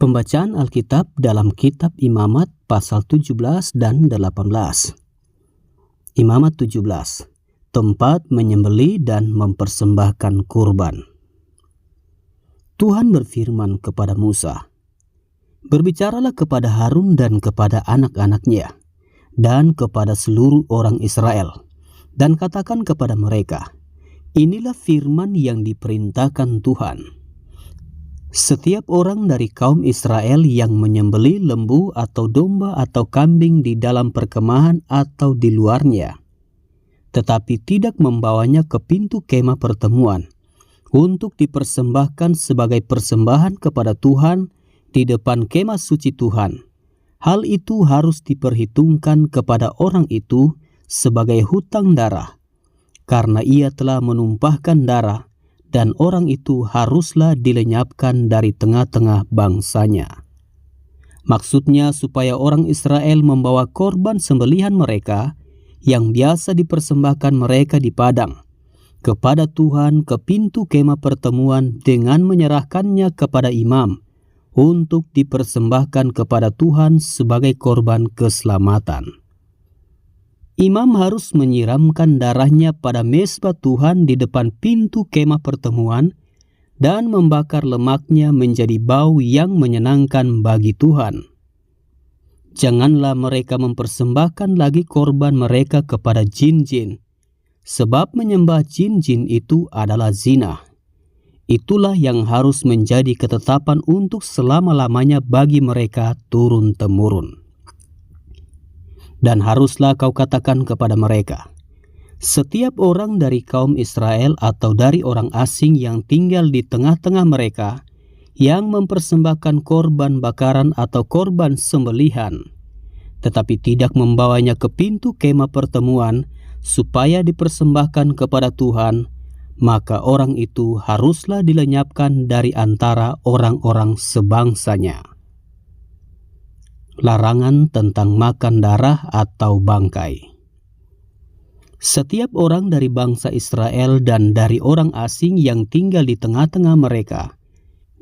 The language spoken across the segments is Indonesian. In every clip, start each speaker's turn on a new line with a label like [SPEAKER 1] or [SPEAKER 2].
[SPEAKER 1] Pembacaan Alkitab dalam kitab Imamat pasal 17 dan 18. Imamat 17, tempat menyembelih dan mempersembahkan kurban. Tuhan berfirman kepada Musa, "Berbicaralah kepada Harun dan kepada anak-anaknya, dan kepada seluruh orang Israel, dan katakan kepada mereka, inilah firman yang diperintahkan Tuhan. Setiap orang dari kaum Israel yang menyembelih lembu atau domba atau kambing di dalam perkemahan atau di luarnya, tetapi tidak membawanya ke pintu kemah pertemuan untuk dipersembahkan sebagai persembahan kepada Tuhan di depan kemah suci Tuhan, hal itu harus diperhitungkan kepada orang itu sebagai hutang darah, karena ia telah menumpahkan darah, dan orang itu haruslah dilenyapkan dari tengah-tengah bangsanya." Maksudnya supaya orang Israel membawa korban sembelihan mereka yang biasa dipersembahkan mereka di padang kepada Tuhan ke pintu kemah pertemuan dengan menyerahkannya kepada imam untuk dipersembahkan kepada Tuhan sebagai korban keselamatan. Imam harus menyiramkan darahnya pada mezbah Tuhan di depan pintu kemah pertemuan dan membakar lemaknya menjadi bau yang menyenangkan bagi Tuhan. Janganlah mereka mempersembahkan lagi korban mereka kepada jin-jin, sebab menyembah jin-jin itu adalah zina. Itulah yang harus menjadi ketetapan untuk selama-lamanya bagi mereka turun-temurun. Dan haruslah kau katakan kepada mereka, setiap orang dari kaum Israel atau dari orang asing yang tinggal di tengah-tengah mereka, yang mempersembahkan korban bakaran atau korban sembelihan, tetapi tidak membawanya ke pintu kemah pertemuan supaya dipersembahkan kepada Tuhan, maka orang itu haruslah dilenyapkan dari antara orang-orang sebangsanya. Larangan tentang makan darah atau bangkai. Setiap orang dari bangsa Israel dan dari orang asing yang tinggal di tengah-tengah mereka,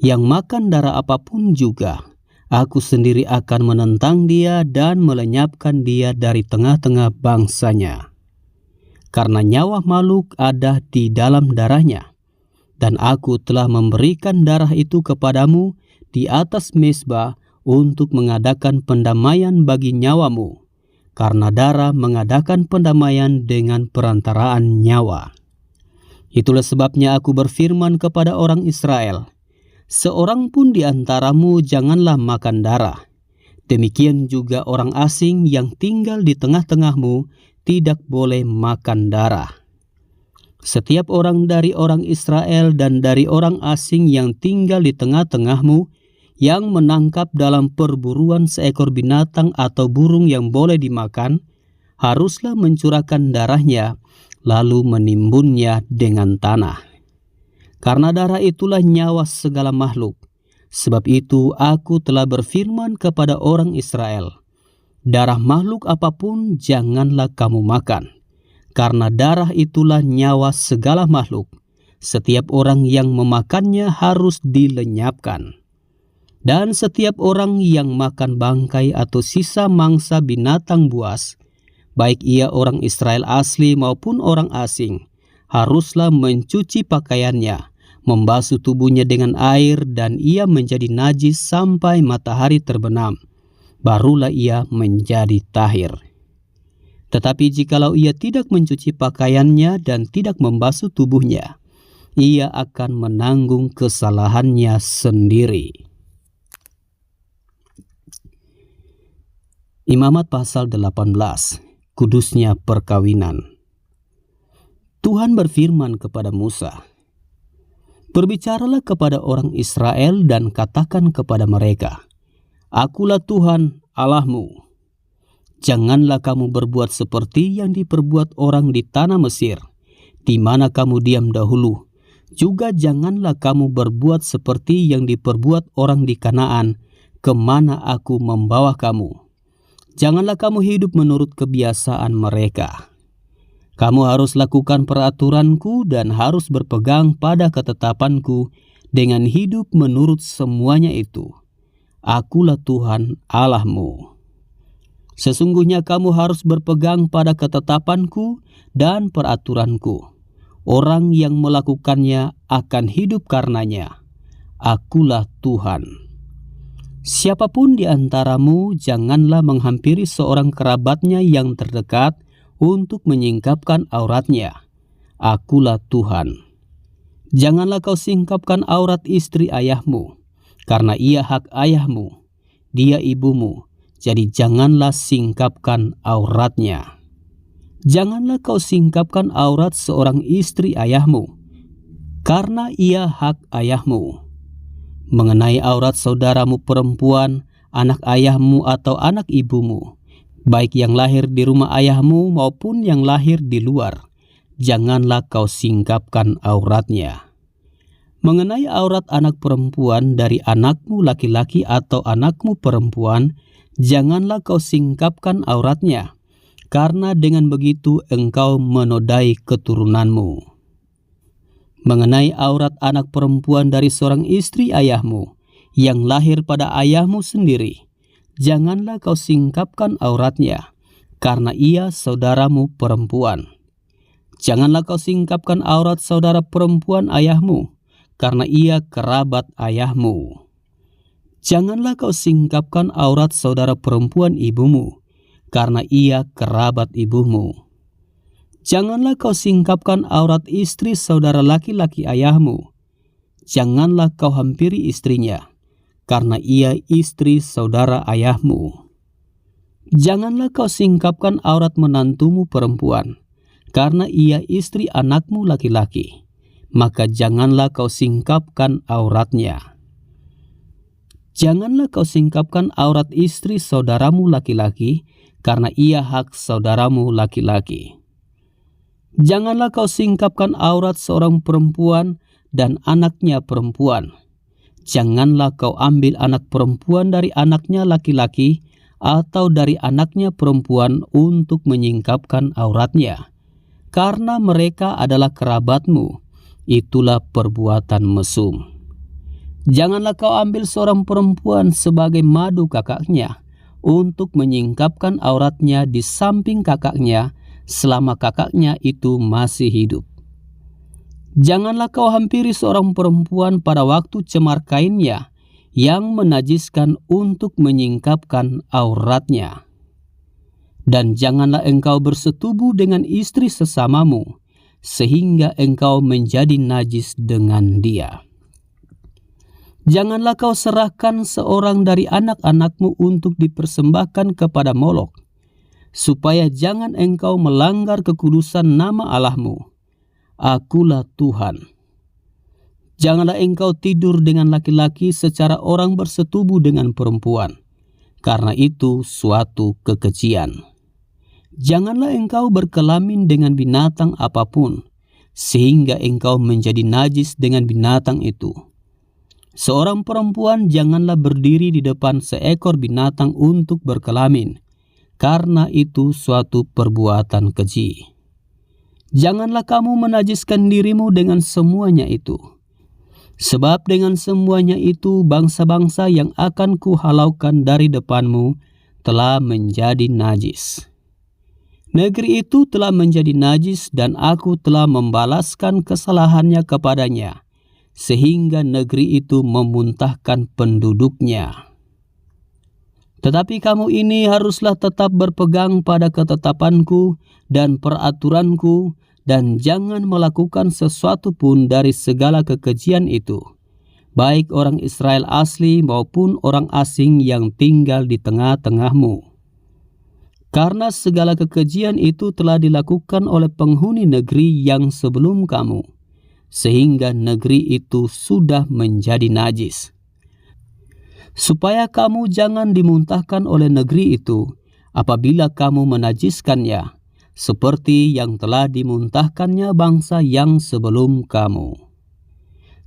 [SPEAKER 1] yang makan darah apapun juga, aku sendiri akan menentang dia dan melenyapkan dia dari tengah-tengah bangsanya. Karena nyawa makhluk ada di dalam darahnya, dan aku telah memberikan darah itu kepadamu di atas mezbah untuk mengadakan pendamaian bagi nyawamu, karena darah mengadakan pendamaian dengan perantaraan nyawa. Itulah sebabnya aku berfirman kepada orang Israel, seorang pun di antaramu janganlah makan darah. Demikian juga orang asing yang tinggal di tengah-tengahmu tidak boleh makan darah. Setiap orang dari orang Israel dan dari orang asing yang tinggal di tengah-tengahmu yang menangkap dalam perburuan seekor binatang atau burung yang boleh dimakan, haruslah mencurahkan darahnya, lalu menimbunnya dengan tanah. Karena darah itulah nyawa segala makhluk. Sebab itu aku telah berfirman kepada orang Israel, darah makhluk apapun janganlah kamu makan, karena darah itulah nyawa segala makhluk. Setiap orang yang memakannya harus dilenyapkan. Dan setiap orang yang makan bangkai atau sisa mangsa binatang buas, baik ia orang Israel asli maupun orang asing, haruslah mencuci pakaiannya, membasuh tubuhnya dengan air, dan ia menjadi najis sampai matahari terbenam. Barulah ia menjadi tahir. Tetapi jikalau ia tidak mencuci pakaiannya dan tidak membasuh tubuhnya, ia akan menanggung kesalahannya sendiri. Imamat pasal 18, kudusnya perkawinan. Tuhan berfirman kepada Musa, "Berbicaralah kepada orang Israel dan katakan kepada mereka, Akulah Tuhan Allahmu. Janganlah kamu berbuat seperti yang diperbuat orang di tanah Mesir, di mana kamu diam dahulu. Juga janganlah kamu berbuat seperti yang diperbuat orang di Kanaan, kemana aku membawa kamu. Janganlah kamu hidup menurut kebiasaan mereka. Kamu harus lakukan peraturanku dan harus berpegang pada ketetapanku dengan hidup menurut semuanya itu. Akulah Tuhan Allahmu. Sesungguhnya kamu harus berpegang pada ketetapanku dan peraturanku. Orang yang melakukannya akan hidup karenanya. Akulah Tuhan. Siapapun di antaramu janganlah menghampiri seorang kerabatnya yang terdekat untuk menyingkapkan auratnya. Akulah Tuhan. Janganlah kau singkapkan aurat istri ayahmu, karena ia hak ayahmu, dia ibumu, jadi janganlah singkapkan auratnya. Janganlah kau singkapkan aurat seorang istri ayahmu, karena ia hak ayahmu. Mengenai aurat saudaramu perempuan, anak ayahmu atau anak ibumu, baik yang lahir di rumah ayahmu maupun yang lahir di luar, janganlah kau singkapkan auratnya. Mengenai aurat anak perempuan dari anakmu laki-laki atau anakmu perempuan, janganlah kau singkapkan auratnya, karena dengan begitu engkau menodai keturunanmu. Mengenai aurat anak perempuan dari seorang istri ayahmu, yang lahir pada ayahmu sendiri, janganlah kau singkapkan auratnya, karena ia saudaramu perempuan. Janganlah kau singkapkan aurat saudara perempuan ayahmu, karena ia kerabat ayahmu. Janganlah kau singkapkan aurat saudara perempuan ibumu, karena ia kerabat ibumu. Janganlah kau singkapkan aurat istri saudara laki-laki ayahmu. Janganlah kau hampiri istrinya, karena ia istri saudara ayahmu. Janganlah kau singkapkan aurat menantumu perempuan, karena ia istri anakmu laki-laki. Maka janganlah kau singkapkan auratnya. Janganlah kau singkapkan aurat istri saudaramu laki-laki, karena ia hak saudaramu laki-laki. Janganlah kau singkapkan aurat seorang perempuan dan anaknya perempuan. Janganlah kau ambil anak perempuan dari anaknya laki-laki atau dari anaknya perempuan untuk menyingkapkan auratnya, karena mereka adalah kerabatmu. Itulah perbuatan mesum. Janganlah kau ambil seorang perempuan sebagai madu kakaknya untuk menyingkapkan auratnya di samping kakaknya selama kakaknya itu masih hidup. Janganlah kau hampiri seorang perempuan pada waktu cemar kainnya yang menajiskan untuk menyingkapkan auratnya. Dan janganlah engkau bersetubuh dengan istri sesamamu, sehingga engkau menjadi najis dengan dia. Janganlah kau serahkan seorang dari anak-anakmu untuk dipersembahkan kepada Molok, supaya jangan engkau melanggar kekudusan nama Allahmu. Akulah Tuhan. Janganlah engkau tidur dengan laki-laki secara orang bersetubuh dengan perempuan, karena itu suatu kekejian. Janganlah engkau berkelamin dengan binatang apapun, sehingga engkau menjadi najis dengan binatang itu. Seorang perempuan janganlah berdiri di depan seekor binatang untuk berkelamin, karena itu suatu perbuatan keji. Janganlah kamu menajiskan dirimu dengan semuanya itu, sebab dengan semuanya itu bangsa-bangsa yang akan kuhalaukan dari depanmu telah menjadi najis. Negeri itu telah menjadi najis dan aku telah membalaskan kesalahannya kepadanya, sehingga negeri itu memuntahkan penduduknya. Tetapi kamu ini haruslah tetap berpegang pada ketetapanku dan peraturanku, dan jangan melakukan sesuatu pun dari segala kekejian itu, baik orang Israel asli maupun orang asing yang tinggal di tengah-tengahmu. Karena segala kekejian itu telah dilakukan oleh penghuni negeri yang sebelum kamu, sehingga negeri itu sudah menjadi najis. Supaya kamu jangan dimuntahkan oleh negeri itu apabila kamu menajiskannya, seperti yang telah dimuntahkannya bangsa yang sebelum kamu.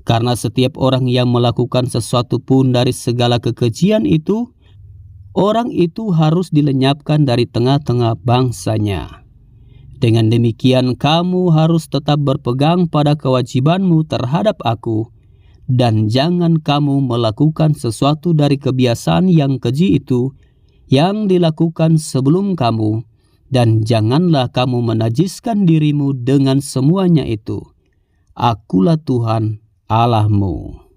[SPEAKER 1] Karena setiap orang yang melakukan sesuatu pun dari segala kekejian itu, orang itu harus dilenyapkan dari tengah-tengah bangsanya. Dengan demikian kamu harus tetap berpegang pada kewajibanmu terhadap aku, dan jangan kamu melakukan sesuatu dari kebiasaan yang keji itu yang dilakukan sebelum kamu, dan janganlah kamu menajiskan dirimu dengan semuanya itu. Akulah Tuhan Allahmu.